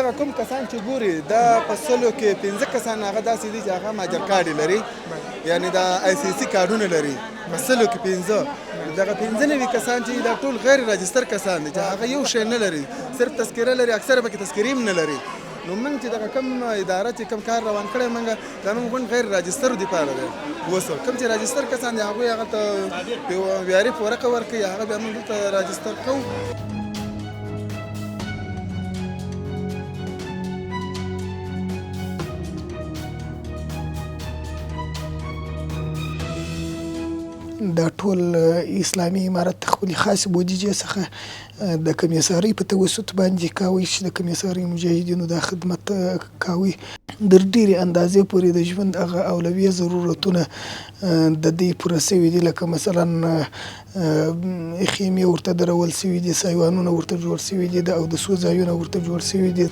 دغه کوم کسان چې ګوري دا په سلو کې 15 کسان هغه داسې دي چې هغه ماجر کارډ لري، یعنی دا آی سی سی کارډونه لري. په سلو کې 15 دغه 15 کسان چې دا ټول غیر راجستر کسان دي چې هغه یو شی نه لري، صرف تذکره لري، اکثره پکې تذکرې هم نه لري. نو موږ چې دغه کوم اداره چې کوم کار روان کړی موږ دا موږ غیر راجسترو دپاره دی. اوس کوم چې راجستر کسان دي هغوی هغه ته معیاري ورقه ورکوي، هغه بیا موږ دلته راجستر کوو. دا ټول اسلامي امارت خپلې خاصې بودیجې څخه د کمیسارۍ په توسط باندې کاوه چې د کمیسارۍ مجاهدینو دا خدمت کاوه. در ډېرې اندازې پورې د ژوند هغه اولویه ضرورتونه د دې پوره سوي دي، لکه مثلا خیمې ورته درول سوي دي، سایوانونه ورته جوړ سوي دي، د اودسو ځایونه ورته جوړ سوي دي.